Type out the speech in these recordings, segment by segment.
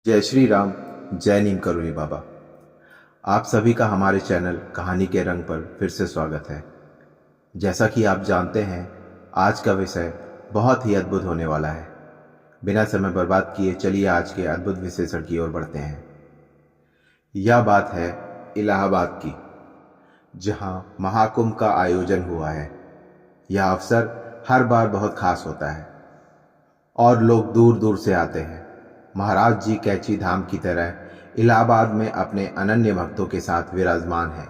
जय श्री राम। जय नीम करोली बाबा। आप सभी का हमारे चैनल कहानी के रंग पर फिर से स्वागत है। जैसा कि आप जानते हैं, आज का विषय बहुत ही अद्भुत होने वाला है। बिना समय बर्बाद किए चलिए आज के अद्भुत विश्लेषण की ओर बढ़ते हैं। यह बात है इलाहाबाद की, जहां महाकुंभ का आयोजन हुआ है। यह अवसर हर बार बहुत खास होता है और लोग दूर दूर से आते हैं। महाराज जी कैची धाम की तरह इलाहाबाद में अपने अनन्य भक्तों के साथ विराजमान है।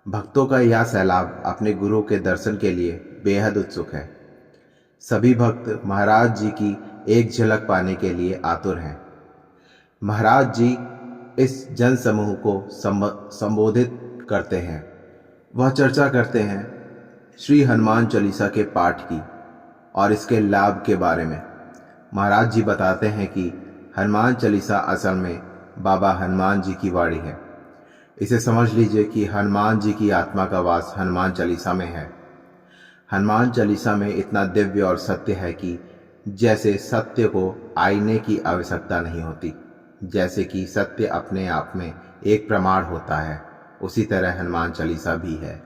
भक्तों का यह सैलाब अपने गुरु के दर्शन के लिए बेहद उत्सुक है। सभी भक्त महाराज जी की एक झलक पाने के लिए आतुर हैं। महाराज जी इस जन समूह को संबोधित करते हैं। वह चर्चा करते हैं श्री हनुमान चालीसा के पाठ की और इसके लाभ के बारे में। महाराज जी बताते हैं कि हनुमान चालीसा असल में बाबा हनुमान जी की वाणी है। इसे समझ लीजिए कि हनुमान जी की आत्मा का वास हनुमान चालीसा में है। हनुमान चालीसा में इतना दिव्य और सत्य है कि जैसे सत्य को आईने की आवश्यकता नहीं होती, जैसे कि सत्य अपने आप में एक प्रमाण होता है, उसी तरह हनुमान चालीसा भी है।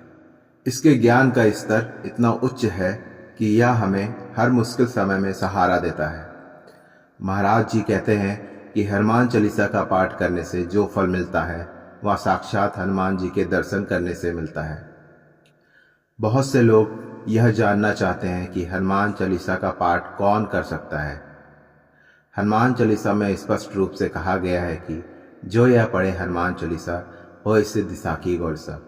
इसके ज्ञान का स्तर इतना उच्च है कि यह हमें हर मुश्किल समय में सहारा देता है। महाराज जी कहते हैं कि हनुमान चालीसा का पाठ करने से जो फल मिलता है वह साक्षात हनुमान जी के दर्शन करने से मिलता है। बहुत से लोग यह जानना चाहते हैं कि हनुमान चालीसा का पाठ कौन कर सकता है। हनुमान चालीसा में स्पष्ट रूप से कहा गया है कि जो यह पढ़े हनुमान चालीसा हो सिद्ध साखी गौरसा।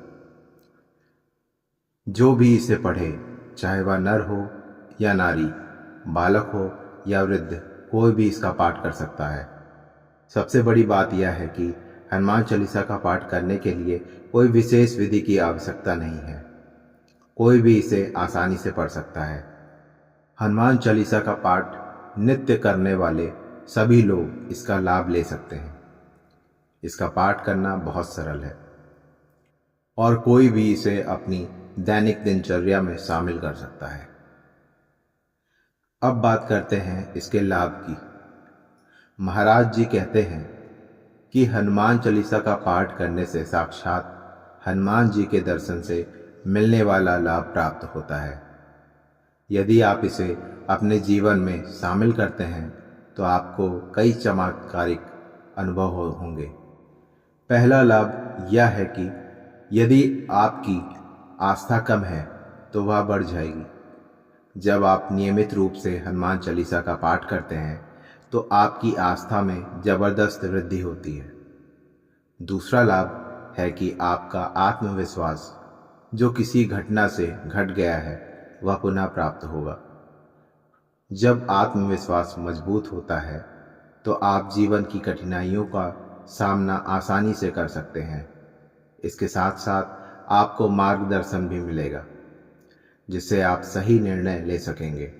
जो भी इसे पढ़े, चाहे वह नर हो या नारी, बालक हो या वृद्ध, कोई भी इसका पाठ कर सकता है। सबसे बड़ी बात यह है कि हनुमान चालीसा का पाठ करने के लिए कोई विशेष विधि की आवश्यकता नहीं है। कोई भी इसे आसानी से पढ़ सकता है। हनुमान चालीसा का पाठ नित्य करने वाले सभी लोग इसका लाभ ले सकते हैं। इसका पाठ करना बहुत सरल है और कोई भी इसे अपनी दैनिक दिनचर्या में शामिल कर सकता है। अब बात करते हैं इसके लाभ की। महाराज जी कहते हैं कि हनुमान चालीसा का पाठ करने से साक्षात हनुमान जी के दर्शन से मिलने वाला लाभ प्राप्त होता है। यदि आप इसे अपने जीवन में शामिल करते हैं तो आपको कई चमत्कारिक अनुभव होंगे। पहला लाभ यह है कि यदि आपकी आस्था कम है तो वह बढ़ जाएगी। जब आप नियमित रूप से हनुमान चालीसा का पाठ करते हैं तो आपकी आस्था में जबरदस्त वृद्धि होती है। दूसरा लाभ है कि आपका आत्मविश्वास जो किसी घटना से घट गया है वह पुनः प्राप्त होगा। जब आत्मविश्वास मजबूत होता है तो आप जीवन की कठिनाइयों का सामना आसानी से कर सकते हैं। इसके साथ साथ आपको मार्गदर्शन भी मिलेगा जिससे आप सही निर्णय ले सकेंगे।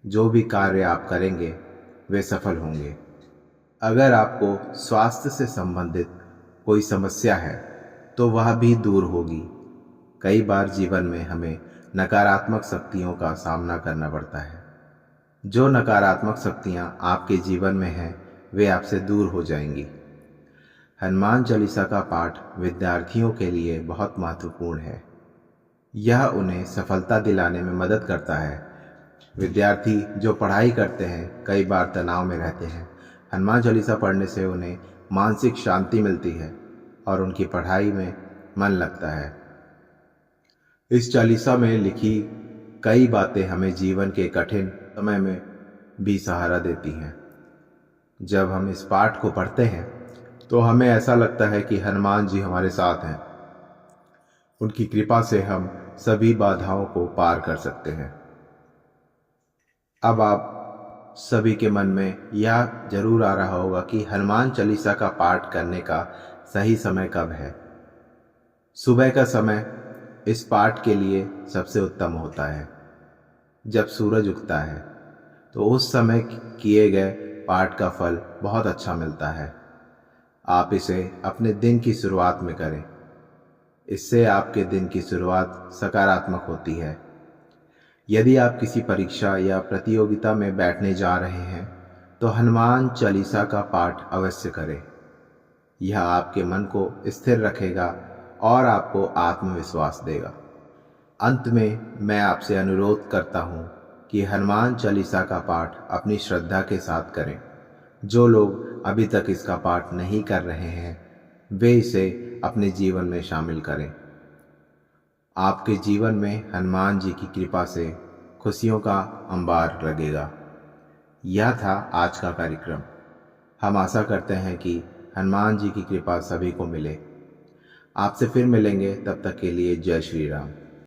जो भी कार्य आप करेंगे वे सफल होंगे। अगर आपको स्वास्थ्य से संबंधित कोई समस्या है तो वह भी दूर होगी। कई बार जीवन में हमें नकारात्मक शक्तियों का सामना करना पड़ता है। जो नकारात्मक शक्तियां आपके जीवन में हैं वे आपसे दूर हो जाएंगी। हनुमान चालीसा का पाठ विद्यार्थियों के लिए बहुत महत्वपूर्ण है। यह उन्हें सफलता दिलाने में मदद करता है। विद्यार्थी जो पढ़ाई करते हैं कई बार तनाव में रहते हैं। हनुमान चालीसा पढ़ने से उन्हें मानसिक शांति मिलती है और उनकी पढ़ाई में मन लगता है। इस चालीसा में लिखी कई बातें हमें जीवन के कठिन समय में भी सहारा देती हैं। जब हम इस पाठ को पढ़ते हैं तो हमें ऐसा लगता है कि हनुमान जी हमारे साथ हैं। उनकी कृपा से हम सभी बाधाओं को पार कर सकते हैं। अब आप सभी के मन में यह जरूर आ रहा होगा कि हनुमान चालीसा का पाठ करने का सही समय कब है। सुबह का समय इस पाठ के लिए सबसे उत्तम होता है। जब सूरज उगता है तो उस समय किए गए पाठ का फल बहुत अच्छा मिलता है। आप इसे अपने दिन की शुरुआत में करें। इससे आपके दिन की शुरुआत सकारात्मक होती है। यदि आप किसी परीक्षा या प्रतियोगिता में बैठने जा रहे हैं तो हनुमान चालीसा का पाठ अवश्य करें। यह आपके मन को स्थिर रखेगा और आपको आत्मविश्वास देगा। अंत में मैं आपसे अनुरोध करता हूँ कि हनुमान चालीसा का पाठ अपनी श्रद्धा के साथ करें। जो लोग अभी तक इसका पाठ नहीं कर रहे हैं वे इसे अपने जीवन में शामिल करें। आपके जीवन में हनुमान जी की कृपा से खुशियों का अंबार लगेगा। यह था आज का कार्यक्रम। हम आशा करते हैं कि हनुमान जी की कृपा सभी को मिले। आपसे फिर मिलेंगे, तब तक के लिए जय श्री राम।